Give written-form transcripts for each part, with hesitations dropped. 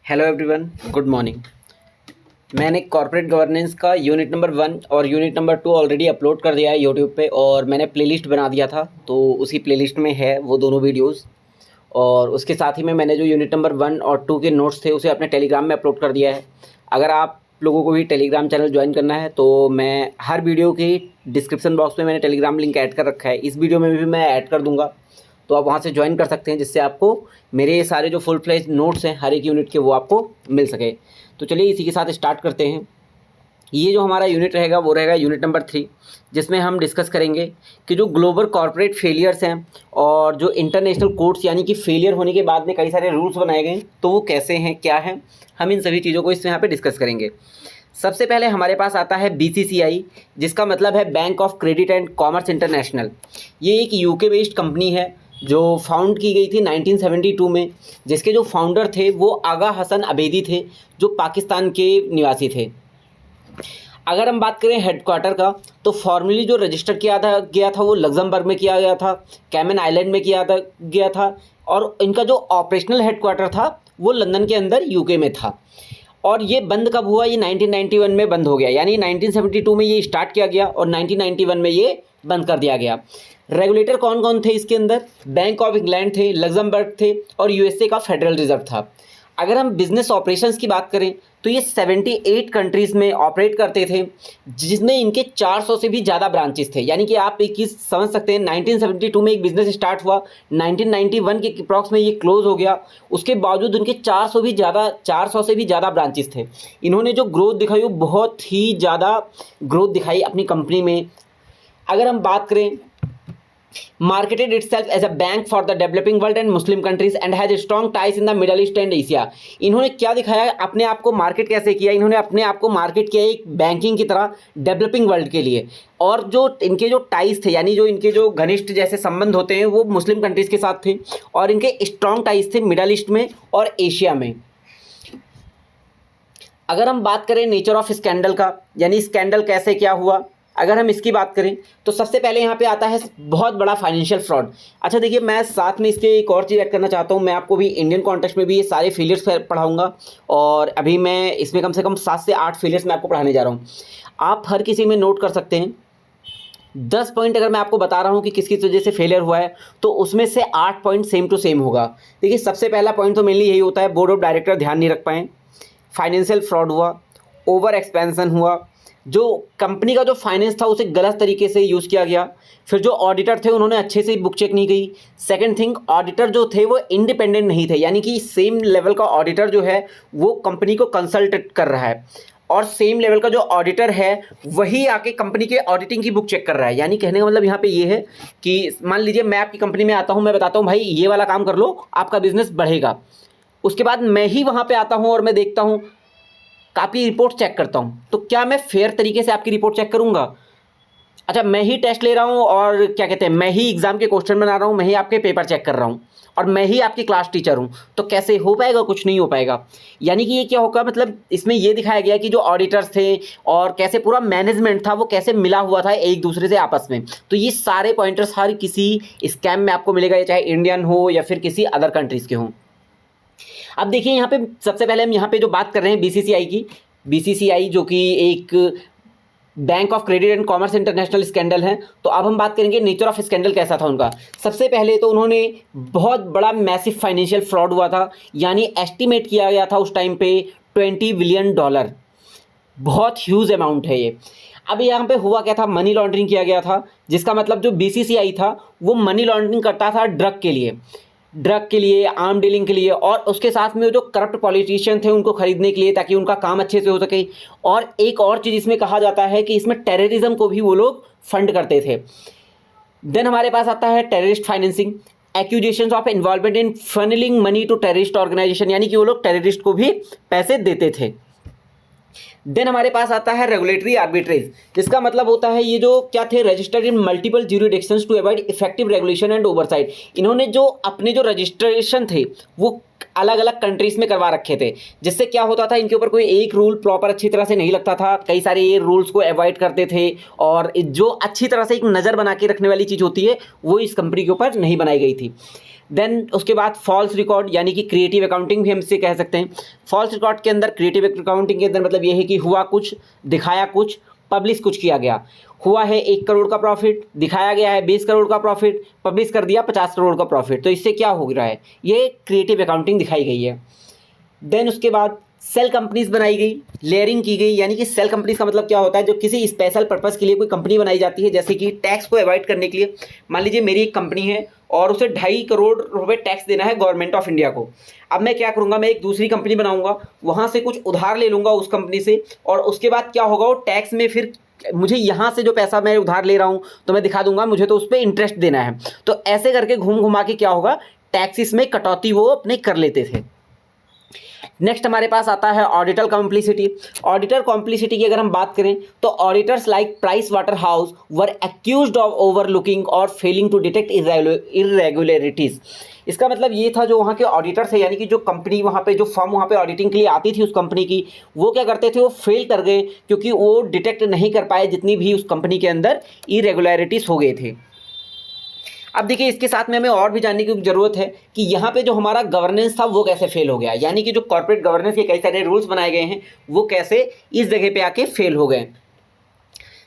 Hello everyone, good morning. मैंने corporate governance का unit number 1 और यूनिट नंबर 2 ऑलरेडी अपलोड कर दिया है यूट्यूब पे, और मैंने प्लेलिस्ट बना दिया था, तो उसी प्लेलिस्ट में है वो दोनों वीडियोस। और उसके साथ ही में मैंने जो यूनिट नंबर 1 और 2 के नोट्स थे उसे अपने टेलीग्राम में अपलोड कर दिया है। अगर आप लोगों को भी टेलीग्राम चैनल ज्वाइन करना है तो मैं हर वीडियो की डिस्क्रिप्शन बॉक्स में मैंने टेलीग्राम लिंक ऐड कर रखा है, इस वीडियो में भी मैं ऐड कर दूँगा, तो आप वहाँ से ज्वाइन कर सकते हैं, जिससे आपको मेरे ये सारे जो फुल फ्लेज नोट्स हैं हर एक यूनिट के वो आपको मिल सके। तो चलिए इसी के साथ स्टार्ट करते हैं। ये जो हमारा यूनिट रहेगा वो रहेगा यूनिट नंबर 3, जिसमें हम डिस्कस करेंगे कि जो ग्लोबल कॉर्पोरेट फेलियर्स हैं और जो इंटरनेशनल कोर्ट्स यानी कि फेलियर होने के बाद में कई सारे रूल्स बनाए गए तो वो कैसे हैं, क्या हैं, हम इन सभी चीज़ों को इसमें यहाँ पे डिस्कस करेंगे। सबसे पहले हमारे पास आता है बीसीसीआई, जिसका मतलब है bank of credit and commerce international. ये एक यूके बेस्ड कंपनी है जो फाउंड की गई थी 1972 में, जिसके जो फाउंडर थे वो आगा हसन अबेदी थे, जो पाकिस्तान के निवासी थे। अगर हम बात करें हेडक्वार्टर का, तो फॉर्मली जो रजिस्टर गया था वो लग्जमबर्ग में किया गया था, कैमन आइलैंड में गया था, और इनका जो ऑपरेशनल हेडक्वार्टर था वो लंदन के अंदर यूके में था। और ये बंद कब हुआ? ये 1991 में बंद हो गया, यानी 1972 में ये स्टार्ट किया गया और 1991 में ये बंद कर दिया गया। रेगुलेटर कौन कौन थे इसके अंदर? बैंक ऑफ इंग्लैंड थे, लग्जमबर्ग थे और यूएसए का फेडरल रिजर्व था। अगर हम बिजनेस ऑपरेशंस की बात करें तो ये 78 कंट्रीज़ में ऑपरेट करते थे, जिसमें इनके 400 से भी ज़्यादा ब्रांचेस थे। यानी कि आप एक चीज़ समझ सकते हैं, 1972 में एक बिज़नेस स्टार्ट हुआ, 1991 के अप्रॉक्स में ये क्लोज हो गया, उसके बावजूद उनके 400 से भी ज़्यादा ब्रांचेस थे। इन्होंने जो ग्रोथ दिखाई वो बहुत ही ज़्यादा ग्रोथ दिखाई अपनी कंपनी में। अगर हम बात करें, marketed itself as a bank for the developing world and Muslim countries and has strong ties in the Middle East and Asia। इन्होंने क्या दिखाया, अपने आप को मार्केट कैसे किया? इन्होंने अपने आप को मार्केट किया एक बैंकिंग की तरह डेवलपिंग वर्ल्ड के लिए, और जो इनके जो टाइज थे यानी जो इनके जो घनिष्ठ जैसे संबंध होते हैं वो मुस्लिम कंट्रीज़ के साथ थे, और इनके स्ट्रॉन्ग टाइज थे मिडल ईस्ट में और एशिया में। अगर हम बात करें नेचर ऑफ स्कैंडल का, यानी स्कैंडल कैसे क्या हुआ, अगर हम इसकी बात करें तो सबसे पहले यहाँ पे आता है बहुत बड़ा फाइनेंशियल फ्रॉड। अच्छा देखिए, मैं साथ में इसके एक और चीज़ ऐड करना चाहता हूँ, मैं आपको भी इंडियन कॉन्टेक्स्ट में भी ये सारे फेलियर्स पढ़ाऊँगा, और अभी मैं इसमें कम से कम 7 से 8 फेलियर्स मैं आपको पढ़ाने जा रहा हूँ। आप हर किसी में नोट कर सकते हैं। 10 पॉइंट अगर मैं आपको बता रहा हूँ कि किस किस वजह से फेलियर हुआ है, तो उसमें से 8 पॉइंट सेम टू सेम होगा। देखिए, सबसे पहला पॉइंट तो मेनली यही होता है, बोर्ड ऑफ डायरेक्टर ध्यान नहीं रख पाएँ, फाइनेंशियल फ्रॉड हुआ, ओवर एक्सपेंशन हुआ, जो कंपनी का जो फाइनेंस था उसे गलत तरीके से यूज़ किया गया, फिर जो ऑडिटर थे उन्होंने अच्छे से बुक चेक नहीं की। सेकंड थिंग, ऑडिटर जो थे वो इंडिपेंडेंट नहीं थे, यानी कि सेम लेवल का ऑडिटर जो है वो कंपनी को कंसल्ट कर रहा है, और सेम लेवल का जो ऑडिटर है वही आके कंपनी के ऑडिटिंग की बुक चेक कर रहा है। यानी कहने का मतलब यहाँ पे ये है कि मान लीजिए मैं आपकी कंपनी में आता हूँ, मैं बताता हूँ भाई ये वाला काम कर लो, आपका बिजनेस बढ़ेगा। उसके बाद मैं ही वहाँ पर आता हूँ और मैं देखता हूँ, आपकी रिपोर्ट चेक करता हूँ, तो क्या मैं फेयर तरीके से आपकी रिपोर्ट चेक करूँगा? अच्छा, मैं ही टेस्ट ले रहा हूँ और क्या कहते हैं, मैं ही एग्ज़ाम के क्वेश्चन बना रहा हूँ, मैं ही आपके पेपर चेक कर रहा हूँ, और मैं ही आपकी क्लास टीचर हूँ, तो कैसे हो पाएगा? कुछ नहीं हो पाएगा। यानी कि ये क्या होगा, मतलब इसमें ये दिखाया गया कि जो ऑडिटर्स थे और कैसे पूरा मैनेजमेंट था वो कैसे मिला हुआ था एक दूसरे से आपस में। तो ये सारे पॉइंटर्स हर किसी स्कैम में आपको मिलेगा, चाहे इंडियन हो या फिर किसी अदर कंट्रीज़ के हों। अब देखिए, यहाँ पे सबसे पहले हम यहाँ पे जो बात कर रहे हैं बीसीसीआई की, बीसीसीआई जो कि एक bank of credit and commerce international scandal है। तो अब हम बात करेंगे नेचर ऑफ स्कैंडल कैसा था उनका। सबसे पहले तो उन्होंने बहुत बड़ा मैसिव फाइनेंशियल फ्रॉड हुआ था, यानी एस्टिमेट किया गया था उस टाइम पे $20 बिलियन, बहुत ह्यूज अमाउंट है ये। अब यहाँ पे हुआ क्या था, मनी लॉन्ड्रिंग किया गया था, जिसका मतलब जो बीसीसीआई था वो मनी लॉन्ड्रिंग करता था ड्रग के लिए, आर्म डीलिंग के लिए, और उसके साथ में जो करप्ट पॉलिटिशियन थे उनको खरीदने के लिए, ताकि उनका काम अच्छे से हो सके। और एक और चीज़ इसमें कहा जाता है कि इसमें टेररिज्म को भी वो लोग फंड करते थे। देन हमारे पास आता है terrorist financing, accusations of involvement in funnelling money to terrorist organisation, यानी कि वो लोग टेररिस्ट को भी पैसे देते थे। देन हमारे पास आता है रेगुलेटरी आर्बिट्रेज, जिसका मतलब होता है ये जो क्या थे, registered in multiple jurisdictions to avoid effective regulation and oversight. इन्होंने जो अपने जो रजिस्ट्रेशन थे वो अलग अलग कंट्रीज़ में करवा रखे थे, जिससे क्या होता था, इनके ऊपर कोई एक रूल प्रॉपर अच्छी तरह से नहीं लगता था, कई सारे ये रूल्स को अवॉइड करते थे, और जो अच्छी तरह से एक नज़र बना के रखने वाली चीज़ होती है वो इस कंपनी के ऊपर नहीं बनाई गई थी। देन उसके बाद फॉल्स रिकॉर्ड यानी कि क्रिएटिव अकाउंटिंग भी हम इसे कह सकते हैं। फॉल्स रिकॉर्ड के अंदर, क्रिएटिव अकाउंटिंग के अंदर मतलब ये है कि हुआ कुछ, दिखाया कुछ, पब्लिश कुछ किया गया। हुआ है 1 करोड़ का प्रॉफिट, दिखाया गया है 20 करोड़ का प्रॉफिट, पब्लिश कर दिया 50 करोड़ का प्रॉफिट। तो इससे क्या हो रहा है, ये क्रिएटिव अकाउंटिंग दिखाई गई है। देन उसके बाद सेल कंपनीज बनाई गई, लेयरिंग की गई, यानी कि सेल कंपनीज का मतलब क्या होता है, जो किसी स्पेशल पर्पस के लिए कोई कंपनी बनाई जाती है, जैसे कि टैक्स को अवॉइड करने के लिए। मान लीजिए मेरी एक कंपनी है और उसे 2.5 करोड़ रुपए टैक्स देना है गवर्नमेंट ऑफ इंडिया को। अब मैं क्या करूंगा, मैं एक दूसरी कंपनी बनाऊंगा, वहां से कुछ उधार ले लूंगा उस कंपनी से, और उसके बाद क्या होगा, वो टैक्स में फिर मुझे यहाँ से जो पैसा मैं उधार ले रहा हूँ तो मैं दिखा दूंगा मुझे तो उस पर इंटरेस्ट देना है। तो ऐसे करके घूम घुमा के क्या होगा, टैक्सेस में कटौती वो अपने कर लेते थे। नेक्स्ट हमारे पास आता है ऑडिटर कॉम्प्लिसिटी। ऑडिटर कॉम्प्लिसिटी की अगर हम बात करें तो auditors like price water house were accused of overlooking और फेलिंग टू डिटेक्ट इरेगुलरिटीज। इसका मतलब ये था, जो वहाँ के ऑडिटर्स है, यानी कि जो कंपनी वहाँ पे, जो फर्म वहाँ पे ऑडिटिंग के लिए आती थी उस कंपनी की, वो क्या करते थे, वो फेल कर गए क्योंकि वो डिटेक्ट नहीं कर पाए जितनी भी उस कंपनी के अंदर इरेगुलरिटीज हो गए थे। अब देखिए, इसके साथ में हमें और भी जानने की ज़रूरत है कि यहाँ पे जो हमारा गवर्नेंस था वो कैसे फेल हो गया, यानी कि जो कॉर्पोरेट गवर्नेंस के कई सारे रूल्स बनाए गए हैं वो कैसे इस जगह पे आके फेल हो गए।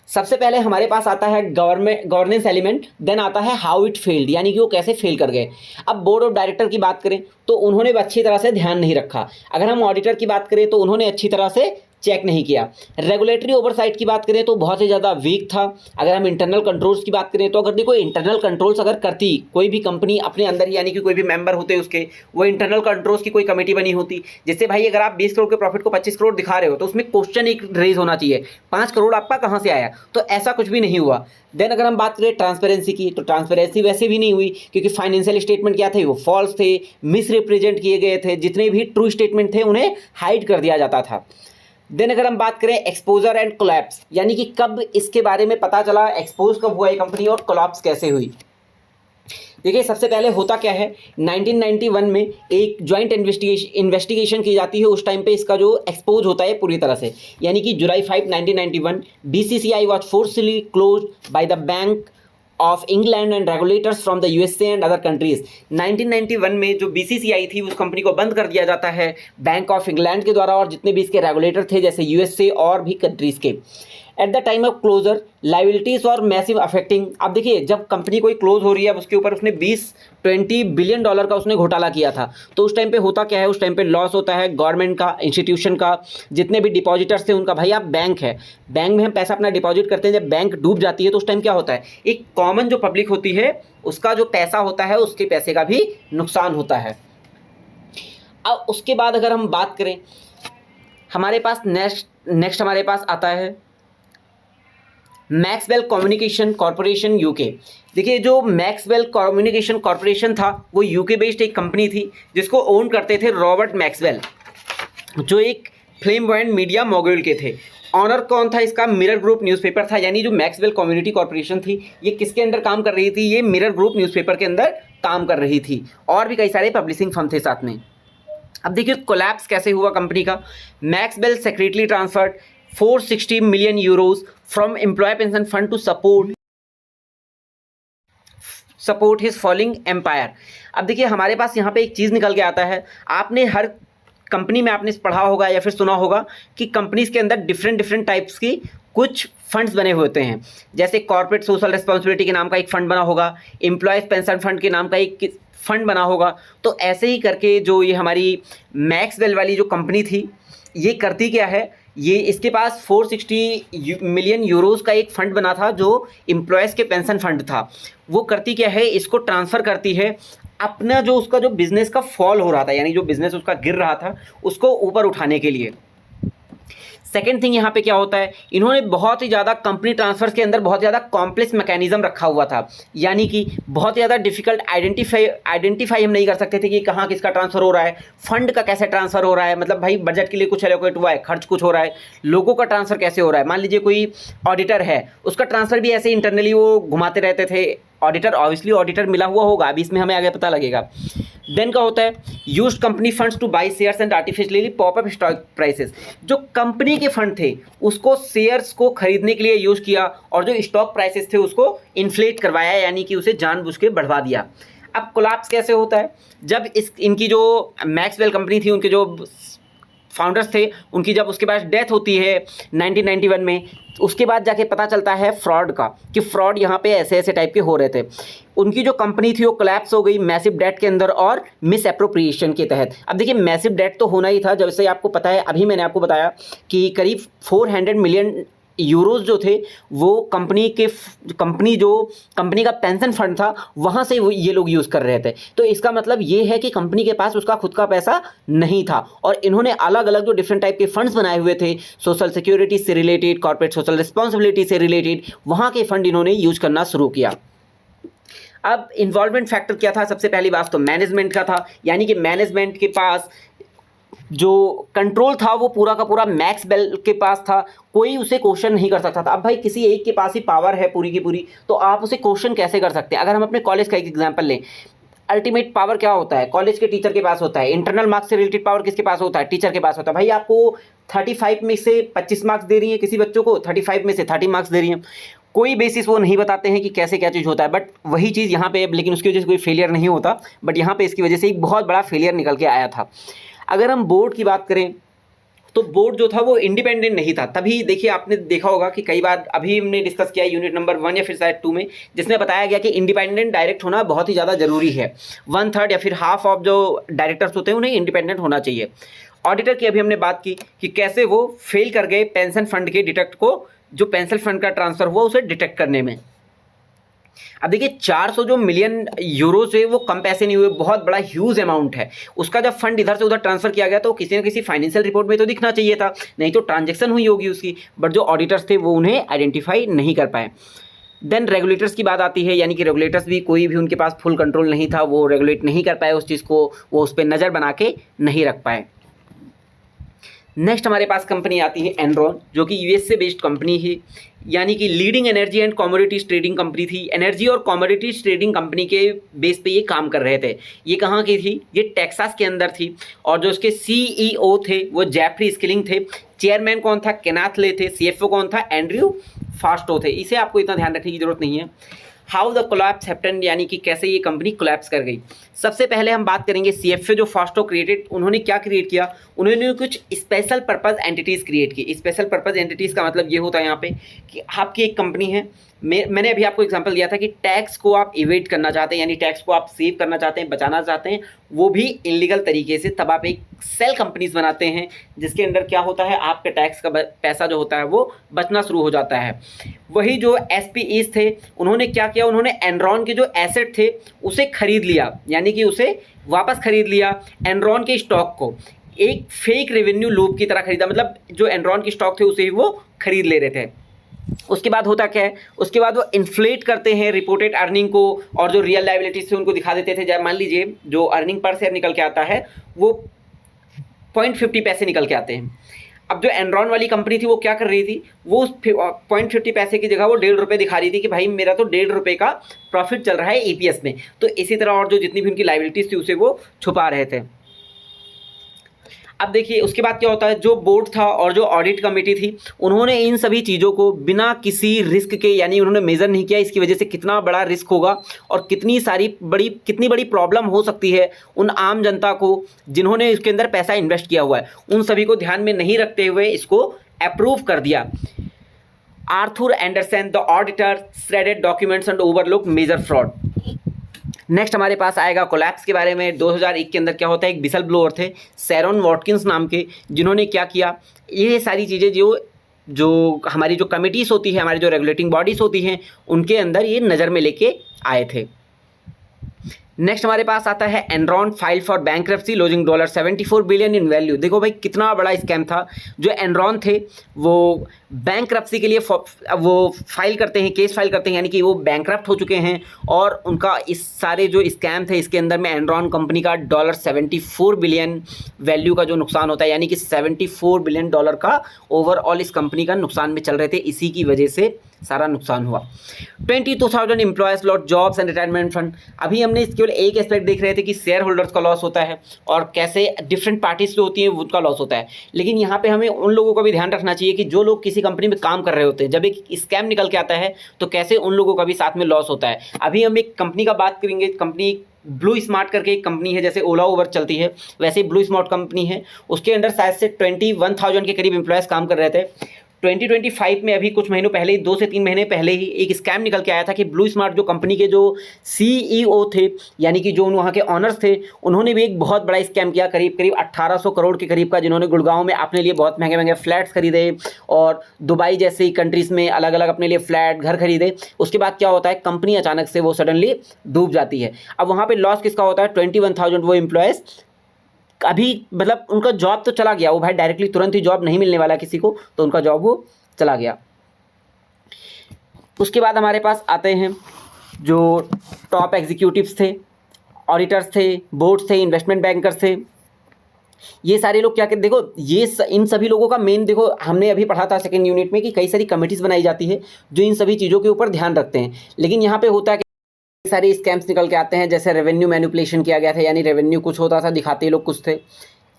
सबसे पहले हमारे पास आता है गवर्नेंस एलिमेंट, देन आता है हाउ इट फेल्ड, यानी कि वो कैसे फेल कर गए। अब बोर्ड ऑफ डायरेक्टर की बात करें तो उन्होंने अच्छी तरह से ध्यान नहीं रखा। अगर हम ऑडिटर की बात करें तो उन्होंने अच्छी तरह से चेक नहीं किया। रेगुलेटरी ओवरसाइट की बात करें तो बहुत ही ज़्यादा वीक था। अगर हम इंटरनल कंट्रोल्स की बात करें तो अगर देखो, इंटरनल कंट्रोल्स अगर करती कोई भी कंपनी अपने अंदर, यानी कि कोई भी मेंबर होते उसके, वो इंटरनल कंट्रोल्स की कोई कमेटी बनी होती, जिससे भाई अगर आप 20 करोड़ के प्रॉफिट को 25 करोड़ दिखा रहे हो तो उसमें क्वेश्चन एक रेज होना चाहिए, 5 करोड़ आपका कहाँ से आया। तो ऐसा कुछ भी नहीं हुआ। देन अगर हम बात करें ट्रांसपेरेंसी की तो ट्रांसपेरेंसी वैसे भी नहीं हुई, क्योंकि फाइनेंशियल स्टेटमेंट क्या थे, वो फॉल्स थे, मिसरिप्रेजेंट किए गए थे, जितने भी ट्रू स्टेटमेंट थे उन्हें हाइड कर दिया जाता था। देन अगर हम बात करें एक्सपोजर एंड कोलैप्स, यानी कि कब इसके बारे में पता चला, एक्सपोज कब हुआ ये कंपनी और कोलैप्स कैसे हुई। देखिए, सबसे पहले होता क्या है, 1991 में एक ज्वाइंट इन्वेस्टिगेशन की जाती है। उस टाइम पे इसका जो एक्सपोज होता है पूरी तरह से, यानी कि जुलाई 5, 1991 BCCI was forcefully closed by the bank of England and regulators from the USA and other countries. 1991 में जो बीसीसीआई थी उस कंपनी को बंद कर दिया जाता है बैंक ऑफ इंग्लैंड के द्वारा, और जितने भी इसके रेगुलेटर थे जैसे यूएसए और भी कंट्रीज के। At the time of closure liabilities और मैसिव अफेक्टिंग। अब देखिए, जब कंपनी कोई क्लोज हो रही है, अब उसके ऊपर उसने 20 बिलियन डॉलर का उसने घोटाला किया था, तो उस टाइम पे होता क्या है, उस टाइम पे लॉस होता है गवर्नमेंट का, इंस्टीट्यूशन का, जितने भी डिपॉजिटर्स थे उनका। भाई आप बैंक है, बैंक में हम पैसा अपना डिपॉजिट करते हैं, जब बैंक डूब जाती है तो उस टाइम क्या होता है, एक कॉमन जो पब्लिक होती है उसका जो पैसा होता है उसके पैसे का भी नुकसान होता है। अब उसके बाद अगर हम बात करें, हमारे पास नेक्स्ट हमारे पास आता है मैक्सवेल कम्युनिकेशन कॉरपोरेशन यूके। देखिए, जो मैक्सवेल कम्युनिकेशन कॉरपोरेशन था वो यूके बेस्ड एक कंपनी थी जिसको ओन करते थे रॉबर्ट मैक्सवेल, जो एक फ्लेमबॉयंट मीडिया मोगुल के थे। ऑनर कौन था इसका, मिरर ग्रुप न्यूज़पेपर था। यानी जो मैक्सवेल कम्युनिटी कॉरपोरेशन थी ये किसके अंदर काम कर रही थी, ये मिरर ग्रुप न्यूज़पेपर के अंदर काम कर रही थी, और भी कई सारे पब्लिशिंग फर्म थे साथ में। अब देखिए कोलैप्स कैसे हुआ कंपनी का। Maxwell secretly transferred 460 million euros from employ pension fund to support his falling empire. अब देखिए, हमारे पास यहाँ पे एक चीज़ निकल के आता है, आपने हर कंपनी में आपने पढ़ा होगा या फिर सुना होगा कि कंपनीज के अंदर डिफरेंट टाइप्स की कुछ फंड्स बने होते हैं। जैसे कॉर्पोरेट सोशल रिस्पॉन्सिबिलिटी के नाम का एक फंड बना होगा, एम्प्लॉयज़ पेंशन फंड के नाम का एक फंड बना होगा। तो ऐसे ही करके जो ये हमारी मैक्सवेल वाली जो कंपनी थी ये करती क्या है, ये इसके पास 460 मिलियन यूरोज़ का एक फ़ंड बना था जो एम्प्लॉयज़ के पेंशन फंड था। वो करती क्या है, इसको ट्रांसफ़र करती है अपना जो उसका जो बिज़नेस का फॉल हो रहा था, यानी जो बिज़नेस उसका गिर रहा था उसको ऊपर उठाने के लिए। सेकेंड थिंग यहाँ पे क्या होता है, इन्होंने बहुत ही ज़्यादा कंपनी ट्रांसफर्स के अंदर बहुत ज़्यादा कॉम्प्लेक्स मैकेनिज्म रखा हुआ था, यानी कि बहुत ज़्यादा डिफिकल्ट आइडेंटिफाई हम नहीं कर सकते थे कि कहाँ किसका ट्रांसफ़र हो रहा है, फंड का कैसे ट्रांसफ़र हो रहा है। मतलब भाई बजट के लिए कुछ एलोकेट हुआ है, खर्च कुछ हो रहा है, लोगों का ट्रांसफ़र कैसे हो रहा है। मान लीजिए कोई ऑडिटर है, उसका ट्रांसफ़र भी ऐसे इंटरनली वो घुमाते रहते थे। ऑडिटर ऑब्वियसली ऑडिटर मिला हुआ होगा, अभी इसमें हमें आगे पता लगेगा। देन क्या होता है, used company funds two by shares and artificially pop up stock prices. जो कंपनी के फंड थे उसको शेयर्स को खरीदने के लिए यूज़ किया, और जो स्टॉक प्राइसेस थे उसको इन्फ्लेट करवाया, यानी कि उसे जानबूझ के बढ़वा दिया। अब कोलैप्स कैसे होता है, जब इनकी जो मैक्सवेल कंपनी थी, उनके जो फाउंडर्स थे, उनकी जब उसके बाद डेथ होती है 1991 में, उसके बाद जाके पता चलता है फ्रॉड का, कि फ्रॉड यहाँ पे ऐसे ऐसे टाइप के हो रहे थे। उनकी जो कंपनी थी वो कोलैप्स हो गई मैसिव डेट के अंदर और मिस एप्रोप्रिएशन के तहत। अब देखिए मैसिव डेट तो होना ही था, जैसे आपको पता है, अभी मैंने आपको बताया कि करीब 400 मिलियन यूरोज जो थे वो कंपनी का पेंशन फंड था, वहाँ से ये लोग यूज़ कर रहे थे। तो इसका मतलब ये है कि कंपनी के पास उसका खुद का पैसा नहीं था, और इन्होंने अलग अलग जो डिफरेंट टाइप के फंड्स बनाए हुए थे, सोशल सिक्योरिटी से रिलेटेड, कॉर्पोरेट सोशल रिस्पॉन्सिबिलिटी से रिलेटेड, वहाँ के फंड इन्होंने यूज करना शुरू किया। अब इन्वॉल्वमेंट फैक्टर क्या था, सबसे पहली बात तो मैनेजमेंट का था, यानी कि मैनेजमेंट के पास जो कंट्रोल था वो पूरा का पूरा मैक्सवेल के पास था, कोई उसे क्वेश्चन नहीं कर सकता था। अब भाई किसी एक के पास ही पावर है पूरी की पूरी, तो आप उसे क्वेश्चन कैसे कर सकते हैं। अगर हम अपने कॉलेज का एक एग्जांपल लें, अल्टीमेट पावर क्या होता है, कॉलेज के टीचर के पास होता है। इंटरनल मार्क्स से रिलेटेड पावर किसके पास होता है, टीचर के पास होता है। भाई आपको 35 में से 25 मार्क्स दे रही है किसी बच्चों को, 35 में से 30 मार्क्स दे रही हैं, कोई बेसिस वो नहीं बताते हैं कि कैसे क्या चीज़ होता है। बट वही चीज़ यहाँ पे, लेकिन उसकी वजह से कोई फेलियर नहीं होता, बट यहाँ पे इसकी वजह से एक बहुत बड़ा फेलियर निकल के आया था। अगर हम बोर्ड की बात करें तो बोर्ड जो था वो इंडिपेंडेंट नहीं था। तभी देखिए आपने देखा होगा कि कई बार अभी हमने डिस्कस किया यूनिट नंबर 1 या फिर शायद 2 में, जिसमें बताया गया कि इंडिपेंडेंट डायरेक्ट होना बहुत ही ज़्यादा ज़रूरी है। 1/3 या फिर हाफ ऑफ जो डायरेक्टर्स होते हैं उन्हें इंडिपेंडेंट होना चाहिए। ऑडिटर की अभी हमने बात की कि कैसे वो फेल कर गए पेंशन फंड के डिटेक्ट को, जो पेंशन फंड का ट्रांसफ़र हुआ उसे डिटेक्ट करने में। अब देखिए 400 जो मिलियन यूरोज है वो कम पैसे नहीं हुए, बहुत बड़ा ह्यूज अमाउंट है। उसका जब फंड इधर से उधर ट्रांसफर किया गया तो किसी न किसी फाइनेंशियल रिपोर्ट में तो दिखना चाहिए था, नहीं तो ट्रांजैक्शन हुई होगी उसकी, बट जो ऑडिटर्स थे वो उन्हें आइडेंटिफाई नहीं कर पाए। देन रेगुलेटर्स की बात आती है, यानी कि रेगुलेटर्स भी कोई भी उनके पास फुल कंट्रोल नहीं था, वो रेगुलेट नहीं कर पाए उस चीज़ को, वो उस पर नज़र बना के नहीं रख पाए। नेक्स्ट हमारे पास कंपनी आती है एनरॉन, जो कि यूएस से बेस्ड कंपनी है, यानी कि leading energy and commodities trading company थी। एनर्जी और कमोडिटीज ट्रेडिंग कंपनी के बेस पे ये काम कर रहे थे। ये कहाँ की थी, ये टेक्सास के अंदर थी, और जो उसके सीईओ थे वो जेफरी स्किलिंग थे। चेयरमैन कौन था, केनाथ ले थे। सीएफओ कौन था, एंड्रयू फास्टो थे। इसे आपको इतना ध्यान रखने की जरूरत नहीं है। हाउ द कोलैप्स हैपेंड, यानी कि कैसे ये कंपनी कोलैप्स कर गई। सबसे पहले हम बात करेंगे सीएफओ जो फास्टो क्रिएटेड, उन्होंने क्या क्रिएट किया, उन्होंने कुछ स्पेशल पर्पस एंटिटीज़ क्रिएट की। स्पेशल पर्पस एंटिटीज़ का मतलब ये होता है यहाँ पे कि आपकी एक कंपनी है, मैंने अभी आपको एग्जांपल दिया था कि टैक्स को आप इवेट करना चाहते हैं, यानी टैक्स को आप सेव करना चाहते हैं, बचाना चाहते हैं, वो भी इलीगल तरीके से, तब आप एक सेल कंपनीज बनाते हैं जिसके अंदर क्या होता है, आपके टैक्स का पैसा जो होता है वो बचना शुरू हो जाता है। वही जो एसपीईज थे, उन्होंने क्या किया, उन्होंने एनरॉन के जो एसेट थे उसे खरीद लिया, यानी कि उसे वापस खरीद लिया। एनरॉन के स्टॉक को एक फेक रेवेन्यू लूप की तरह खरीदा, मतलब जो एनरॉन के स्टॉक थे उसे ही वो खरीद ले रहे थे। उसके बाद होता क्या है, उसके बाद वो इन्फ्लेट करते हैं रिपोर्टेड अर्निंग को, और जो रियल लायबिलिटीज थे उनको दिखा देते थे। जब मान लीजिए जो अर्निंग पर शेयर निकल के आता है वो 0.50 पैसे निकल के आते हैं। अब जो एनरॉन वाली कंपनी थी वो क्या कर रही थी, वो उस 0.50 पैसे की जगह वो 1.5 रुपये दिखा रही थी कि भाई मेरा तो 1.5 रुपये का प्रॉफिट चल रहा है ईपीएस में। तो इसी तरह और जो जितनी भी उनकी लायबिलिटीज थी उसे वो छुपा रहे थे। अब देखिए उसके बाद क्या होता है, जो बोर्ड था और जो ऑडिट कमेटी थी उन्होंने इन सभी चीज़ों को बिना किसी रिस्क के, यानी उन्होंने मेज़र नहीं किया इसकी वजह से कितना बड़ा रिस्क होगा और कितनी बड़ी प्रॉब्लम हो सकती है उन आम जनता को जिन्होंने इसके अंदर पैसा इन्वेस्ट किया हुआ है, उन सभी को ध्यान में नहीं रखते हुए इसको अप्रूव कर दिया। Arthur Andersen the auditor shredded documents and overlook major fraud. Next हमारे पास आएगा कोलैप्स के बारे में। 2001 के अंदर क्या होता है, एक विसल ब्लोअर थे सैरॉन वॉटकिंस नाम के, जिन्होंने क्या किया, ये सारी चीज़ें जो हमारी जो कमिटीज़ होती है, हमारी जो रेगुलेटिंग बॉडीज़ होती हैं, उनके अंदर ये नज़र में लेके आए थे। नेक्स्ट हमारे पास आता है Enron file for bankruptcy lodging $74 billion in value. देखो भाई कितना बड़ा स्कैम था। जो एनरॉन थे वो बैंक्रप्सी के लिए वो फाइल करते हैं, केस फाइल करते हैं, यानी कि वो बैंक्रप्ट हो चुके हैं, और उनका इस सारे जो स्कैम थे इसके अंदर में एनरॉन कंपनी का $74 बिलियन वैल्यू का जो नुकसान होता है, यानी कि $74 बिलियन का ओवरऑल इस कंपनी का नुकसान में चल रहे थे। इसी की वजह से सारा नुकसान हुआ। 22,000 employees lot jobs and retirement fund. अभी हमने केवल एक एस्पेक्ट देख रहे थे कि शेयर होल्डर्स का लॉस होता है और कैसे डिफरेंट पार्टीज जो होती हैं उनका लॉस होता है, लेकिन यहाँ पे हमें उन लोगों का भी ध्यान रखना चाहिए कि जो लोग किसी कंपनी में काम कर रहे होते हैं, जब एक स्कैम निकल के आता है तो कैसे उन लोगों का भी साथ में लॉस होता है। अभी हम एक कंपनी का बात करेंगे, कंपनी ब्लू स्मार्ट करके एक कंपनी है, जैसे ओला उबर चलती है वैसे ही ब्लू स्मार्ट कंपनी है, उसके अंडर शायद से 21,000 के करीब एम्प्लॉयज़ काम कर रहे थे। 2025 में अभी कुछ महीनों पहले ही, 2 से 3 महीने पहले ही एक स्कैम निकल के आया था कि ब्लू स्मार्ट जो कंपनी के जो CEO थे, यानी कि जो वहाँ के ऑनर्स थे, उन्होंने भी एक बहुत बड़ा स्कैम किया, करीब करीब 1800 करोड़ के करीब का, जिन्होंने गुड़गांव में अपने लिए बहुत महंगे महंगे फ्लैट्स खरीदे और दुबई जैसी कंट्रीज़ में अलग अलग अपने लिए फ्लैट घर खरीदे। उसके बाद क्या होता है, कंपनी अचानक से वो सडनली डूब जाती है। अब वहाँ पर लॉस किसका होता है, 21,000 वो एम्प्लॉयज़ अभी मतलब उनका जॉब तो चला गया, वो भाई डायरेक्टली तुरंत ही जॉब नहीं मिलने वाला किसी को, तो उनका जॉब वो चला गया। उसके बाद हमारे पास आते हैं जो टॉप एग्जीक्यूटिव्स थे, ऑडिटर्स थे, बोर्ड्स थे, इन्वेस्टमेंट बैंकर्स थे। ये सारे लोग क्या कहते, देखो इन सभी लोगों का मेन, देखो हमने अभी पढ़ा था सेकंड यूनिट में कि कई सारी कमेटीज़ बनाई जाती है जो इन सभी चीज़ों के ऊपर ध्यान रखते हैं, लेकिन यहाँ पे होता है सारे स्कैम्स निकल के आते हैं। जैसे रेवेन्यू मैनिपुलेशन किया गया था, यानी रेवेन्यू कुछ होता था, दिखाते लोग कुछ थे।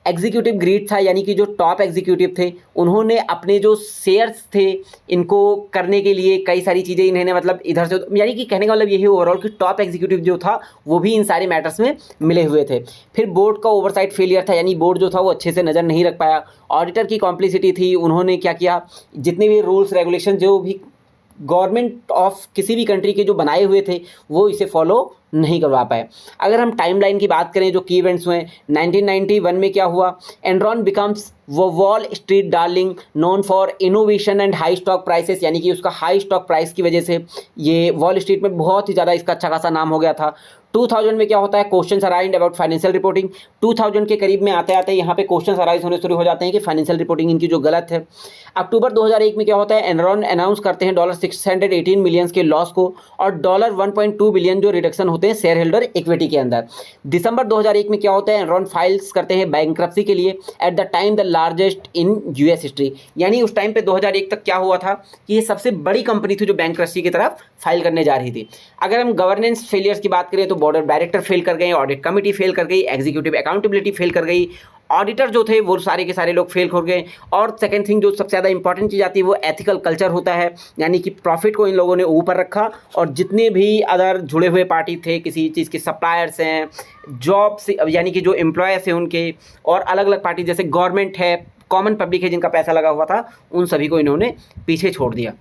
एग्जीक्यूटिव ग्रीड था, यानी कि जो टॉप एग्जीक्यूटिव थे उन्होंने अपने जो शेयर्स थे इनको करने के लिए कई सारी चीज़ें इन्होंने मतलब इधर से, यानी कि कहने का मतलब यही ओवरऑल कि टॉप एग्जीक्यूटिव जो था वो भी इन सारे मैटर्स में मिले हुए थे। फिर बोर्ड का ओवरसाइट फेलियर था, यानी बोर्ड जो था वो अच्छे से नज़र नहीं रख पाया। ऑडिटर की कॉम्प्लिसिटी थी, उन्होंने क्या किया, जितने भी रूल्स रेगुलेशन जो भी गवर्नमेंट ऑफ किसी भी कंट्री के जो बनाए हुए थे वो इसे फॉलो नहीं करवा पाए। अगर हम टाइमलाइन की बात करें, जो की इवेंट्स हुए 1991 में क्या हुआ, एनरॉन बिकम्स वो wall street darling known for innovation and high stock prices, यानी कि उसका हाई स्टॉक प्राइस की वजह से ये वॉल स्ट्रीट में बहुत ही ज़्यादा इसका अच्छा खासा नाम हो गया था। 2000 में क्या होता है, questions arise about financial reporting. 2000 के करीब में आते आते यहाँ पे क्वेश्चंस अराइज होने शुरू हो जाते हैं कि फाइनेंशियल रिपोर्टिंग इनकी जो गलत है। अक्टूबर 2001 में क्या होता है, एनरॉन अनाउंस करते हैं $618 मिलियन के लॉस को और $1.2 बिलियन जो रिडक्शन होते हैं शेयर होल्डर इक्विटी के अंदर। दिसंबर 2001 में क्या होता है, एनरॉन फाइल्स करते हैं बैंक्रप्सी के लिए, eight the time the largest in US history, यानी उस टाइम पे 2001 तक क्या हुआ था कि ये सबसे बड़ी कंपनी थी जो बैंक्रप्सी की तरफ फाइल करने जा रही थी। अगर हम गवर्नेंस फेलियर्स की बात करें तो बोर्ड ऑफ डायरेक्टर फेल कर गए, ऑडिट कमेटी फेल कर गई, एग्जीक्यूटिव अकाउंटेबिलिटी फेल कर गई, ऑडिटर जो थे वो सारे के सारे लोग फेल हो गए। और सेकंड थिंग जो सबसे ज़्यादा इंपॉर्टेंट चीज़ आती है वो एथिकल कल्चर होता है, यानी कि प्रॉफिट को इन लोगों ने ऊपर रखा और जितने भी अदर जुड़े हुए पार्टी थे, किसी चीज़ के सप्लायर्स हैं, जॉब से यानी कि जो एम्प्लॉयर्स हैं उनके, और अलग अलग पार्टी जैसे गवर्नमेंट है, कॉमन पब्लिक है जिनका पैसा लगा हुआ था, उन सभी को इन्होंने पीछे छोड़ दिया।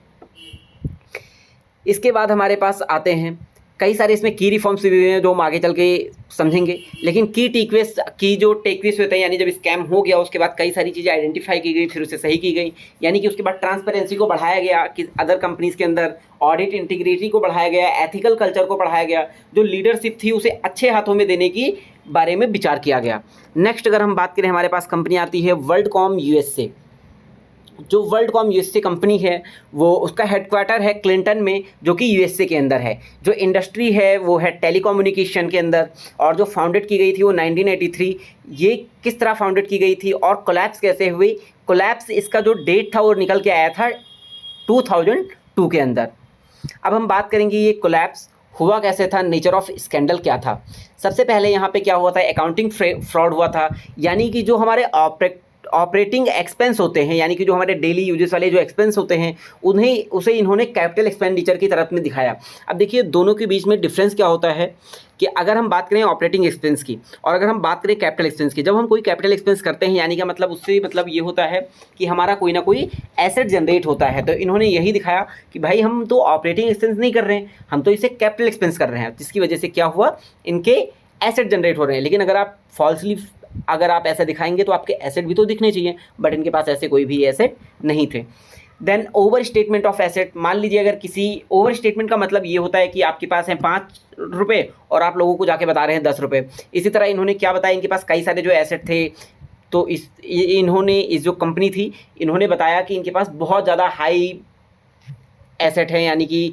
इसके बाद हमारे पास आते हैं कई सारे इसमें की रिफॉर्म्स भी हैं जो हम आगे चल के समझेंगे, लेकिन की टेकवेज की जो टेकवेज होते हैं, यानी जब स्कैम हो गया उसके बाद कई सारी चीज़ें आइडेंटिफाई की गई, फिर उसे सही की गई, यानी कि उसके बाद ट्रांसपेरेंसी को बढ़ाया गया कि अदर कंपनीज़ के अंदर, ऑडिट इंटीग्रिटी को बढ़ाया गया, एथिकल कल्चर को बढ़ाया गया, जो लीडरशिप थी उसे अच्छे हाथों में देने की बारे में विचार किया गया। नेक्स्ट अगर हम बात करें, हमारे पास कंपनी आती है वर्ल्डकॉम USA। जो वर्ल्डकॉम USA कंपनी है वो उसका हेडक्वार्टर है क्लिंटन में, जो कि USA के अंदर है। जो इंडस्ट्री है वो है टेलीकम्युनिकेशन के अंदर, और जो फाउंडेड की गई थी वो 1983। ये किस तरह फाउंडेड की गई थी और कोलैप्स कैसे हुई, कोलैप्स इसका जो डेट था वो निकल के आया था 2002 के अंदर। अब हम बात करेंगे ये कोलैप्स हुआ कैसे था, नेचर ऑफ स्कैंडल क्या था। सबसे पहले यहाँ पे क्या हुआ था, अकाउंटिंग फ्रॉड हुआ था, यानी कि जो हमारे ऑपरेटिंग एक्सपेंस होते हैं, यानी कि जो हमारे डेली यूजेस वाले जो एक्सपेंस होते हैं उसे इन्होंने कैपिटल एक्सपेंडिचर की तरफ में दिखाया। अब देखिए दोनों के बीच में डिफरेंस क्या होता है कि अगर हम बात करें ऑपरेटिंग एक्सपेंस की और अगर हम बात करें कैपिटल एक्सपेंस की, जब हम कोई कैपिटल एक्सपेंस करते हैं यानी कि मतलब उससे मतलब ये होता है कि हमारा कोई ना कोई एसेट जनरेट होता है। तो इन्होंने यही दिखाया कि भाई हम तो ऑपरेटिंग एक्सपेंस नहीं कर रहे हैं, हम तो इसे कैपिटल एक्सपेंस कर रहे हैं, जिसकी वजह से क्या हुआ, इनके एसेट जनरेट हो रहे हैं। लेकिन अगर आप ऐसा दिखाएंगे तो आपके एसेट भी तो दिखने चाहिए, बट इनके पास ऐसे कोई भी एसेट नहीं थे। Then overstatement of asset, मान लीजिए अगर किसी ओवर स्टेटमेंट का मतलब ये होता है कि आपके पास हैं 5 रुपये और आप लोगों को जाके बता रहे हैं 10 रुपये। इसी तरह इन्होंने क्या बताया, इनके पास कई सारे जो एसेट थे, तो इन्होंने इस जो कंपनी थी इन्होंने बताया कि इनके पास बहुत ज़्यादा हाई एसेट है, यानी कि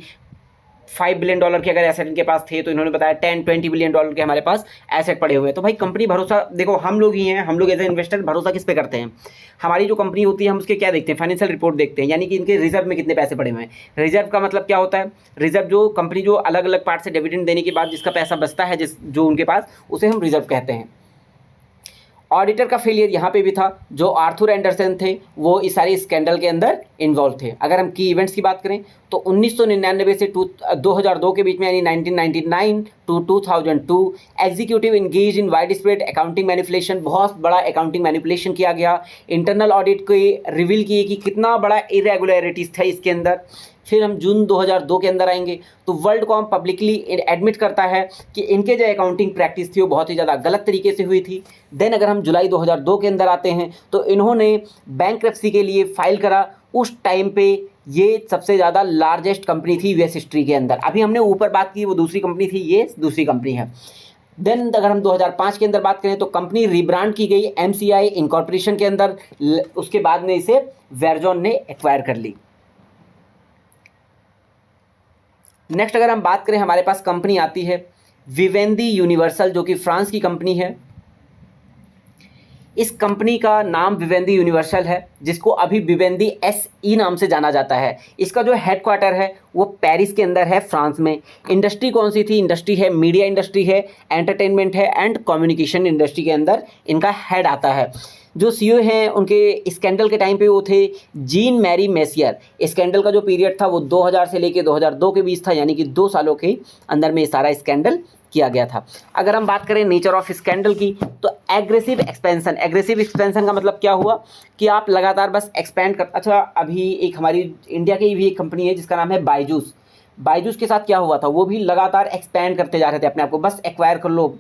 $5 बिलियन के अगर एसेट इनके पास थे, तो इन्होंने बताया $10-20 बिलियन के हमारे पास एसेट पड़े हुए हैं। तो भाई कंपनी भरोसा, देखो हम लोग ही हैं, हम लोग एज ए इन्वेस्टर भरोसा किस पे करते हैं? हमारी जो कंपनी होती है हम उसके क्या देखते हैं? फाइनेंशियल रिपोर्ट देखते हैं, यानी कि इनके रिजर्व में कितने पैसे पड़े हुए हैं। रिजर्व का मतलब क्या होता है? रिजर्व जो कंपनी जो अलग अलग पार्ट से डिविडेंड देने के बाद जिसका पैसा बचता है, जो उनके पास, उसे हम रिजर्व कहते हैं। ऑडिटर का फेलियर यहाँ पे भी था। जो आर्थर एंडरसन थे वो इस सारी स्कैंडल के अंदर इन्वॉल्व थे। अगर हम की इवेंट्स की बात करें तो 1999 से 2002 के बीच में, यानी 1999 to 2002 executive engage in widespread accounting manipulation, बहुत बड़ा अकाउंटिंग मैनिपुलेशन किया गया। इंटरनल ऑडिट को रिवील किए कि कितना बड़ा इरेगुलरिटीज़ था इसके अंदर। फिर हम जून 2002 के अंदर आएंगे तो वर्ल्ड कॉम पब्लिकली एडमिट करता है कि इनके जो अकाउंटिंग प्रैक्टिस थी वो बहुत ही ज़्यादा गलत तरीके से हुई थी। देन अगर हम जुलाई 2002 के अंदर आते हैं तो इन्होंने बैंक्रप्सी के लिए फाइल करा। उस टाइम पे ये सबसे ज़्यादा लार्जेस्ट कंपनी थी यूएस हिस्ट्री के अंदर। अभी हमने ऊपर बात की वो दूसरी कंपनी थी, ये दूसरी कंपनी है। देन अगर हम 2005 के अंदर बात करें तो कंपनी रिब्रांड की गई MCI इनकॉर्पोरेशन के अंदर। उसके बाद में इसे वेरजॉन ने एक्वायर कर ली। नेक्स्ट अगर हम बात करें, हमारे पास कंपनी आती है विवेंदी यूनिवर्सल, जो कि फ्रांस की कंपनी है। इस कंपनी का नाम विवेंदी यूनिवर्सल है, जिसको अभी विवेंदी SE नाम से जाना जाता है। इसका जो हेडक्वार्टर है वो पेरिस के अंदर है, फ्रांस में। इंडस्ट्री कौन सी थी? इंडस्ट्री है मीडिया इंडस्ट्री है, एंटरटेनमेंट है एंड कम्युनिकेशन इंडस्ट्री के अंदर इनका हेड आता है। जो CEO हैं उनके स्कैंडल के टाइम पे वो थे जीन मैरी मेसियर। स्कैंडल का जो पीरियड था वो 2000 से लेके 2002 के बीच था, यानी कि 2 सालों के अंदर में सारा स्कैंडल किया गया था। अगर हम बात करें नेचर ऑफ स्कैंडल की तो एग्रेसिव एक्सपेंशन। एग्रेसिव एक्सपेंशन का मतलब क्या हुआ कि आप लगातार बस एक्सपेंड कर। अच्छा, अभी एक हमारी इंडिया की भी एक कंपनी है जिसका नाम है बायजूस। बायजूस के साथ क्या हुआ था? वो भी लगातार एक्सपैंड करते जा रहे थे अपने आप को, बस एक्वायर कर लो,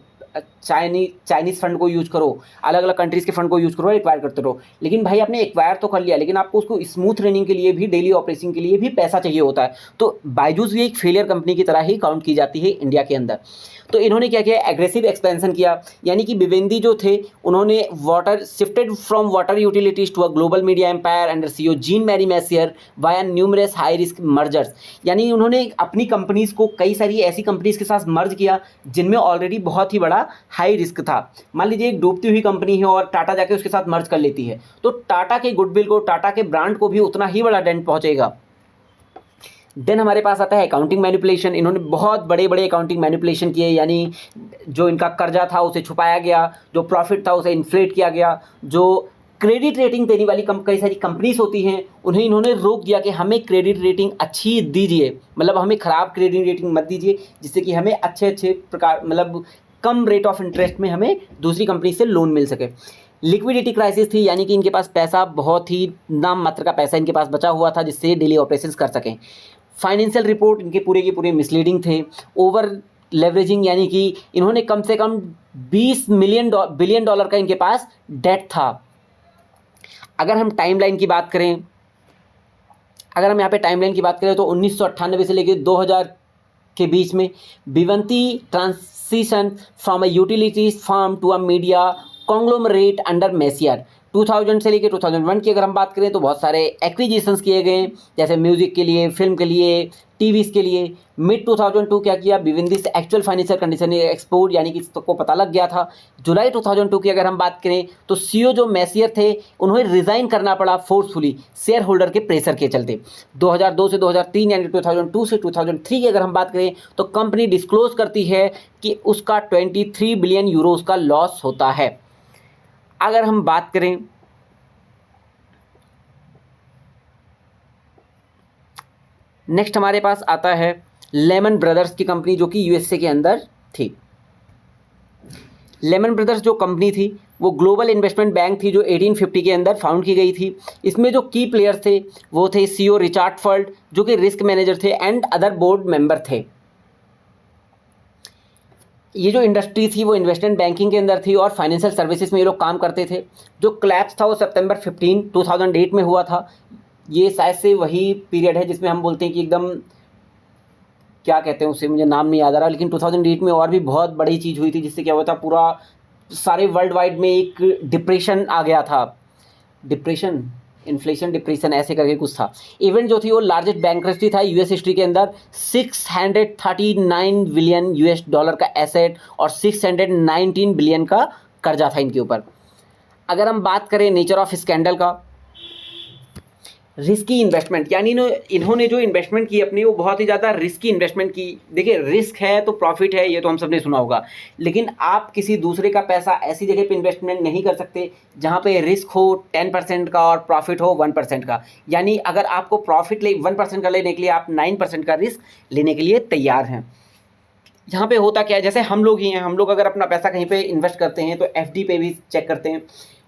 चाइनीज़ फंड को यूज़ करो, अलग अलग कंट्रीज़ के फंड को यूज़ करो, एक्वायर करते रहो। लेकिन भाई आपने एक्वायर तो कर लिया, लेकिन आपको उसको स्मूथ रनिंग के लिए भी, डेली ऑपरेशन के लिए भी पैसा चाहिए होता है। तो बायजूस भी एक फेलियर कंपनी की तरह ही काउंट की जाती है इंडिया के अंदर। तो इन्होंने क्या किया? एग्रेसिव एक्सपेंशन किया, यानी कि विवेंदी जो थे उन्होंने shifted from water utilities to a global media empire under CEO Jean Marie Messier via numerous high risk mergers. यानी उन्होंने अपनी कंपनीज़ को कई सारी ऐसी कंपनीज़ के साथ मर्ज किया जिनमें ऑलरेडी बहुत ही बड़ा हाई रिस्क था। मान लीजिए एक डूबती हुई कंपनी है और टाटा जाके उसके साथ मर्ज कर लेती है, तो टाटा के गुडविल को, टाटा के ब्रांड को भी उतना ही बड़ा डेंट पहुंचेगा। देन हमारे पास आता है अकाउंटिंग मैनिपुलेशन। इन्होंने बहुत बड़े बड़े अकाउंटिंग मैनिपुलेशन किए, यानी जो इनका कर्जा था उसे छुपाया गया, जो प्रॉफिट था उसे इन्फ्लेट किया गया, जो क्रेडिट रेटिंग देने वाली कई सारी कंपनीज होती हैं उन्हें इन्होंने रोक दिया कि हमें क्रेडिट रेटिंग अच्छी दीजिए, मतलब हमें ख़राब क्रेडिट रेटिंग मत दीजिए, जिससे कि हमें अच्छे प्रकार, मतलब कम रेट ऑफ इंटरेस्ट में हमें दूसरी कंपनी से लोन मिल सके। लिक्विडिटी क्राइसिस थी, यानी कि इनके पास पैसा, बहुत ही नाम मात्र का पैसा इनके पास बचा हुआ था जिससे डेली ऑपरेशंस कर सकें। फाइनेंशियल रिपोर्ट इनके पूरे के पूरे मिसलीडिंग थे। ओवर लेवरेजिंग, यानी कि इन्होंने कम से कम $20 बिलियन का इनके पास डेट था। अगर हम टाइमलाइन की बात करें, तो 1998 से लेकर 2000 के बीच में Vivendi transition from a utilities firm to a media conglomerate under Messier. 2000 से लेकर 2001 की अगर हम बात करें तो बहुत सारे एक्विजिशंस किए गए, जैसे म्यूजिक के लिए, फिल्म के लिए, टीवीज़ के लिए। मिड 2002 क्या किया? विवेंदी से एक्चुअल फाइनेंशियल कंडीशन एक्सपोर्ट, यानी कि सबको पता लग गया था। जुलाई 2002 की अगर हम बात करें तो CEO जो मेसियर थे उन्हें रिज़ाइन करना पड़ा फोर्सफुली शेयर होल्डर के प्रेशर के चलते। 2002 से 2003 यानी 2002 से 2003 की अगर हम बात करें तो कंपनी डिस्क्लोज करती है कि उसका 23 बिलियन यूरोज़ का लॉस होता है। अगर हम बात करें नेक्स्ट, हमारे पास आता है लेमन ब्रदर्स की कंपनी, जो कि USA के अंदर थी। लेमन ब्रदर्स जो कंपनी थी वो ग्लोबल इन्वेस्टमेंट बैंक थी, जो 1850 के अंदर फाउंड की गई थी। इसमें जो की प्लेयर्स थे वो थे CEO रिचर्ड फर्ड, जो कि रिस्क मैनेजर थे, एंड अदर बोर्ड मेंबर थे। ये जो इंडस्ट्री थी वो इन्वेस्टमेंट बैंकिंग के अंदर थी और फाइनेंशियल सर्विसेज में ये लोग काम करते थे। जो क्लैप्स था वो सितंबर 15, 2008 में हुआ था। ये शायद से वही पीरियड है जिसमें हम बोलते हैं कि एकदम, क्या कहते हैं उसे, मुझे नाम नहीं याद आ रहा, लेकिन 2008 में और भी बहुत बड़ी चीज़ हुई थी जिससे क्या हुआ था, पूरा सारे वर्ल्ड वाइड में एक डिप्रेशन आ गया था। डिप्रेशन इन्फ्लेशन डिप्रेशन ऐसे करके कुछ था। इवेंट जो थी वो लार्जेस्ट बैंक्रप्सी था यूएस हिस्ट्री के अंदर। 639 बिलियन यूएस डॉलर का एसेट और 619 बिलियन का कर्जा था इनके ऊपर। अगर हम बात करें नेचर ऑफ स्कैंडल का, रिस्की इन्वेस्टमेंट, यानी इन्होंने जो इन्वेस्टमेंट की अपनी वो बहुत ही ज़्यादा रिस्की इन्वेस्टमेंट की। देखिए रिस्क है तो प्रॉफिट है, ये तो हम सब ने सुना होगा, लेकिन आप किसी दूसरे का पैसा ऐसी जगह पे इन्वेस्टमेंट नहीं कर सकते जहाँ पे रिस्क हो 10% का और प्रॉफिट हो 1% का। यानी अगर आपको प्रॉफिट 1% का लेने के लिए आप 9% का रिस्क लेने के लिए तैयार हैं। यहाँ पे होता क्या है, जैसे हम लोग ही हैं, हम लोग अगर अपना पैसा कहीं पे इन्वेस्ट करते हैं तो एफडी पे भी चेक करते हैं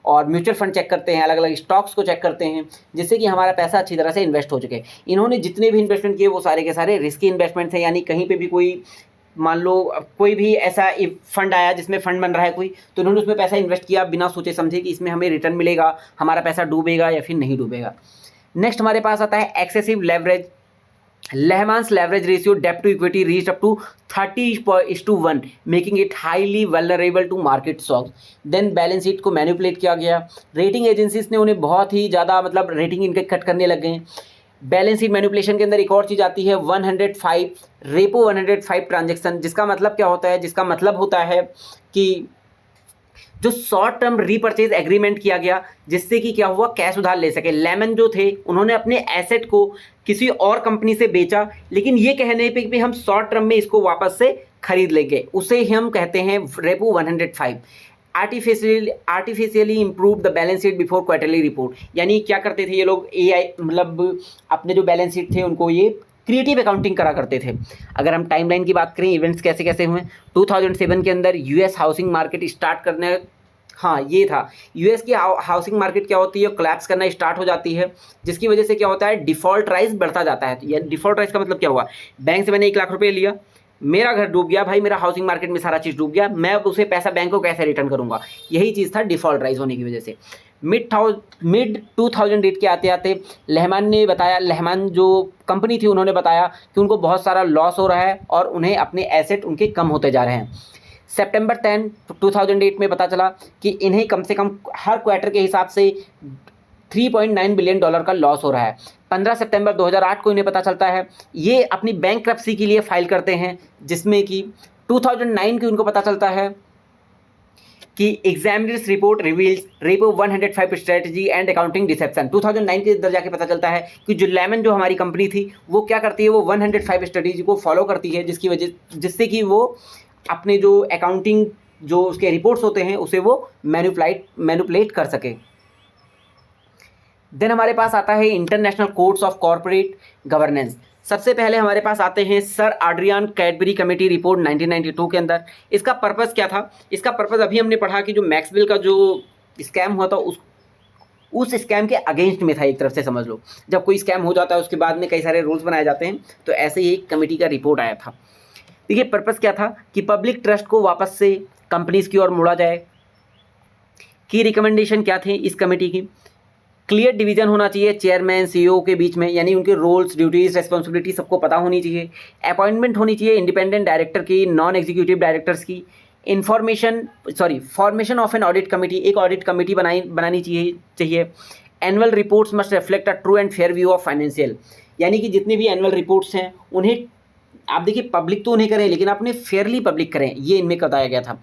और म्यूचुअल फंड चेक करते हैं, अलग अलग स्टॉक्स को चेक करते हैं, जिससे कि हमारा पैसा अच्छी तरह से इन्वेस्ट हो चुके। इन्होंने जितने भी इन्वेस्टमेंट किए वो सारे के सारे रिस्की इन्वेस्टमेंट थे। यानी कहीं पे भी कोई, मान लो कोई भी ऐसा फंड आया जिसमें फंड बन रहा है कोई, तो इन्होंने उसमें पैसा इन्वेस्ट किया बिना सोचे समझे कि इसमें हमें रिटर्न मिलेगा, हमारा पैसा डूबेगा या फिर नहीं डूबेगा। नेक्स्ट हमारे पास आता है excessive leverage. Lehman's leverage ratio debt to equity reached up to 30:1, making it highly vulnerable to market shocks. Then balance sheet को मैनिपुलेट किया गया। रेटिंग एजेंसीज ने उन्हें बहुत ही ज़्यादा मतलब रेटिंग इनके कट करने लग गए। बैलेंस शीट मैनिपुलेशन के अंदर एक और चीज़ आती है 105 रेपो 105 ट्रांजेक्शन। जिसका मतलब क्या होता है, जिसका मतलब होता है कि जो शॉर्ट टर्म रीपर्चेज एग्रीमेंट किया गया, जिससे कि क्या हुआ, कैश उधार ले सके। लेमन जो थे उन्होंने अपने एसेट को किसी और कंपनी से बेचा, लेकिन ये कहने पे कि हम शॉर्ट टर्म में इसको वापस से खरीद लेंगे, उसे हम कहते हैं repo 105। Artificially improve the balance sheet before quarterly report. यानी क्या करते थे ये लोग, एआई मतलब अपने जो बैलेंस शीट थे उनको ये क्रिएटिव अकाउंटिंग करा करते थे। अगर हम टाइमलाइन की बात करें, इवेंट्स कैसे कैसे हुए, 2007 के अंदर यूएस हाउसिंग मार्केट स्टार्ट करने, हाँ ये था, यूएस की हाउसिंग मार्केट क्या होती है, कोलैप्स करना स्टार्ट हो जाती है, जिसकी वजह से क्या होता है, डिफ़ॉल्ट राइज बढ़ता जाता है। या डिफ़ॉल्ट राइज का मतलब क्या हुआ, बैंक से मैंने 1 लाख रुपये लिया, मेरा घर डूब गया भाई, मेरा हाउसिंग मार्केट में सारा चीज़ डूब गया, मैं अब उसे पैसा बैंक को कैसे रिटर्न करूँगा, यही चीज़ था डिफ़ॉल्ट राइज होने की वजह से। मिड 2008 के आते आते लेहमान ने बताया, लेहमान जो कंपनी थी उन्होंने बताया कि उनको बहुत सारा लॉस हो रहा है और उन्हें अपने एसेट उनके कम होते जा रहे हैं। सितंबर 10, 2008 में पता चला कि इन्हें कम से कम हर क्वार्टर के हिसाब से $3.9 बिलियन का लॉस हो रहा है। 15 सितंबर 2008 को इन्हें पता चलता है, ये अपनी बैंक्रप्सी के लिए फाइल करते हैं, जिसमें कि 2009 की उनको पता चलता है कि examiners report reveals repo 105 strategy and accounting deception. 2009 के अंदर जाके पता चलता है कि जो लेमन जो हमारी कंपनी थी वो क्या करती है, वो 105 स्ट्रेटजी को फॉलो करती है, जिससे कि वो अपने जो अकाउंटिंग जो उसके रिपोर्ट्स होते हैं उसे वो मैनिपुलेट कर सके। देन हमारे पास आता है international codes of corporate governance. सबसे पहले हमारे पास आते हैं Sir Adrian Cadbury committee report 1992 के अंदर। इसका पर्पस क्या था, इसका पर्पस अभी हमने पढ़ा कि जो मैक्सवेल का जो स्कैम हुआ था उस स्कैम के अगेंस्ट में था, एक तरफ से समझ लो। जब कोई स्कैम हो जाता है उसके बाद में कई सारे रूल्स बनाए जाते हैं, तो ऐसे ही एक कमेटी का रिपोर्ट आया था। देखिए पर्पस क्या था कि पब्लिक ट्रस्ट को वापस से कंपनीज की ओर मोड़ा जाए। की रिकमेंडेशन क्या थी इस कमेटी की, क्लियर डिवीजन होना चाहिए चेयरमैन सीईओ के बीच में, यानी उनके रोल्स ड्यूटीज़ रेस्पॉन्सिबिलिटी सबको पता होनी चाहिए। अपॉइंटमेंट होनी चाहिए इंडिपेंडेंट डायरेक्टर की, नॉन एग्जीक्यूटिव डायरेक्टर्स की। Formation of an audit committee, एक ऑडिट कमेटी बनानी चाहिए। Annual reports must reflect a true and fair view of financial, यानी कि जितने भी एनुअल रिपोर्ट्स हैं उन्हें आप देखिए पब्लिक तो उन्हें करें, लेकिन आप उन्हें फेयरली पब्लिक करें, ये इनमें बताया गया था।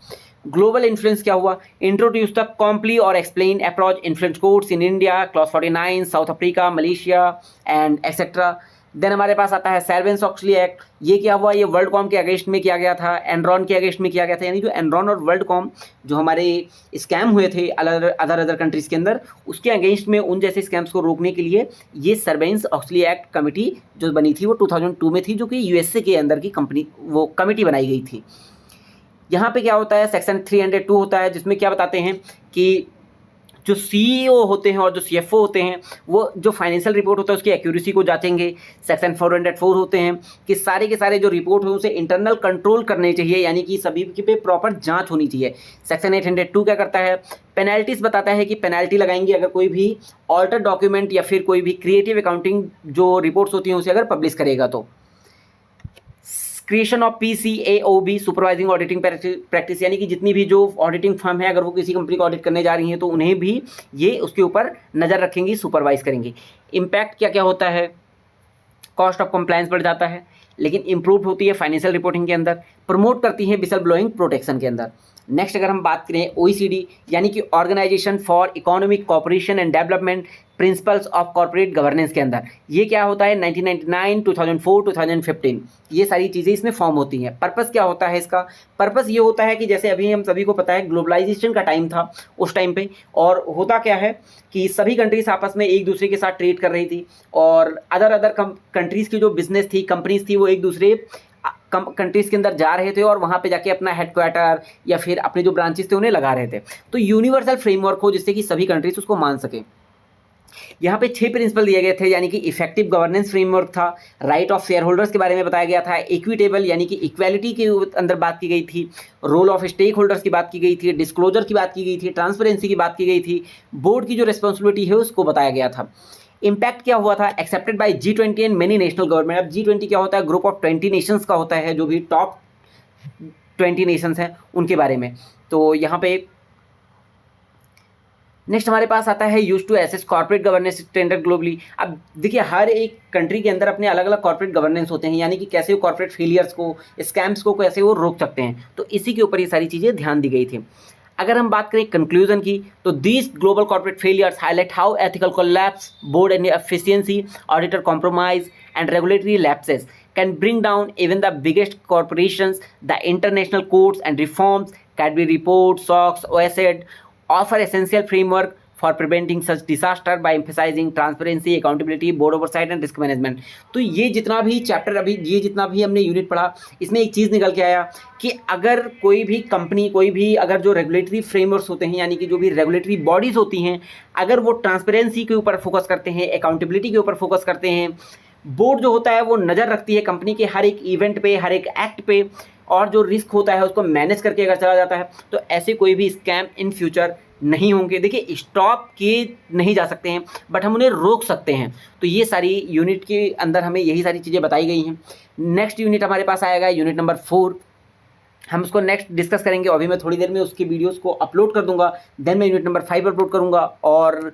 ग्लोबल इन्फ्लुएंस क्या हुआ, introduce the comply or explain approach influence codes in India, clause 49, South Africa, Malaysia and etcetera. Then हमारे पास आता है सार्बेन्स-ऑक्सली एक्ट। ये क्या हुआ, ये वर्ल्ड कॉम के अगेंस्ट में किया गया था, एनरॉन के अगेंस्ट में किया गया था। यानी जो एनरॉन और वर्ल्ड कॉम जो हमारे स्कैम हुए थे अदर कंट्रीज़ के अंदर, उसके अगेंस्ट में उन जैसे स्कैम्स को रोकने के लिए ये सार्बेन्स-ऑक्सली एक्ट कमेटी जो बनी थी वो 2002 में थी, जो कि यूएसए के अंदर की वो कमेटी बनाई गई थी। यहाँ पे क्या होता है, सेक्शन 302 होता है, जिसमें क्या बताते हैं कि जो सीईओ होते हैं और जो सीएफओ होते हैं वो जो फाइनेंशियल रिपोर्ट होता है उसकी एक्यूरेसी को जांचेंगे। सेक्शन 404 होते हैं कि सारे के सारे जो रिपोर्ट हो उसे इंटरनल कंट्रोल करने चाहिए, यानी कि सभी की पे प्रॉपर जांच होनी चाहिए। सेक्शन 802 क्या करता है, पेनल्टीज बताता है कि पेनल्टी लगाएंगे अगर कोई भी ऑल्टर डॉक्यूमेंट या फिर कोई भी क्रिएटिव अकाउंटिंग जो रिपोर्ट्स होती हैं उसे अगर पब्लिश करेगा तो। Creation of PCAOB supervising auditing practice, यानी कि जितनी भी जो ऑडिटिंग फर्म है अगर वो किसी कंपनी को ऑडिट करने जा रही हैं तो उन्हें भी ये उसके ऊपर नज़र रखेंगी, सुपरवाइज करेंगी। इम्पैक्ट क्या क्या होता है, कॉस्ट ऑफ कंप्लायंस बढ़ जाता है, लेकिन इंप्रूव होती है फाइनेंशियल रिपोर्टिंग के अंदर, प्रमोट करती है विसल ब्लोइंग प्रोटेक्शन के अंदर। नेक्स्ट अगर हम बात करें OECD यानी कि organisation for economic cooperation and development principles of corporate governance के अंदर, ये क्या होता है 1999, 2004, 2015, ये सारी चीज़ें इसमें फॉर्म होती हैं। पर्पस क्या होता है इसका, पर्पस ये होता है कि जैसे अभी हम सभी को पता है ग्लोबलाइजेशन का टाइम था उस टाइम पे, और होता क्या है कि सभी कंट्रीज आपस में एक दूसरे के साथ ट्रेड कर रही थी, और अदर कंट्रीज़ की जो बिजनेस थी, कंपनीज थी, वो एक दूसरे कंट्रीज़ के अंदर जा रहे थे और वहाँ पे जाके अपना हेडक्वार्टर या फिर अपने जो ब्रांचेस थे उन्हें लगा रहे थे। तो यूनिवर्सल फ्रेमवर्क हो जिससे कि सभी कंट्रीज उसको मान सके। यहाँ पे 6 प्रिंसिपल दिए गए थे, यानी कि इफेक्टिव गवर्नेंस फ्रेमवर्क था, राइट ऑफ शेयर होल्डर्स के बारे में बताया गया था, इक्विटेबल यानी कि इक्वालिटी के अंदर बात की गई थी, रोल ऑफ स्टेक होल्डर्स की बात की गई थी, डिस्क्लोजर की बात की गई थी, ट्रांसपेरेंसी की बात की गई थी, बोर्ड की जो रिस्पॉन्सिबिलिटी है उसको बताया गया था। इम्पैक्ट क्या हुआ था, accepted by G20 and many national government. अब G20 क्या होता है, ग्रुप ऑफ 20 नेशंस का होता है, जो भी टॉप 20 नेशंस हैं उनके बारे में। तो यहाँ पे नेक्स्ट हमारे पास आता है use to assess corporate governance standard globally. अब देखिए हर एक कंट्री के अंदर अपने अलग अलग कॉर्पोरेट गवर्नेंस होते हैं, यानी कि कैसे वो कॉर्पोरेट फेलियर्स को, स्कैम्स को कैसे वो रोक सकते हैं, तो इसी के ऊपर ये सारी चीज़ें ध्यान दी गई थी। अगर हम बात करें कंक्लूजन की, तो these global corporate failures highlight how ethical collapse, board inefficiency, auditor compromise and regulatory lapses can bring down even the biggest corporations. The international courts and reforms, Cadbury report, SOX, OECD offer essential framework for preventing such disaster by emphasizing transparency, accountability, board oversight and risk management. तो ये जितना भी chapter अभी, ये जितना भी हमने unit पढ़ा, इसमें एक चीज़ निकल के आया कि अगर कोई भी कंपनी, कोई भी अगर जो रेगुलेटरी फ्रेमवर्क्स होते हैं, यानी कि जो भी रेगुलेटरी बॉडीज़ होती हैं, अगर वो ट्रांसपेरेंसी के ऊपर फोकस करते हैं, अकाउंटेबिलिटी के ऊपर फोकस करते हैं, बोर्ड जो होता है वो नज़र रखती है कंपनी के हर एक इवेंट पे, हर एक एक्ट पे, और जो रिस्क होता है उसको मैनेज करके अगर चला जाता है, तो ऐसे कोई भी स्कैम इन फ्यूचर नहीं होंगे। देखिए स्टॉप किए नहीं जा सकते हैं, बट हम उन्हें रोक सकते हैं। तो ये सारी यूनिट के अंदर हमें यही सारी चीज़ें बताई गई हैं। नेक्स्ट यूनिट हमारे पास आएगा यूनिट नंबर 4, हम उसको नेक्स्ट डिस्कस करेंगे। अभी मैं थोड़ी देर में उसकी वीडियोज़ को अपलोड कर दूंगा, देन मैं यूनिट नंबर 5 अपलोड करूँगा। और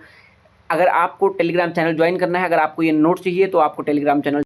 अगर आपको टेलीग्राम चैनल ज्वाइन करना है, अगर आपको ये नोट्स चाहिए तो आपको टेलीग्राम चैनल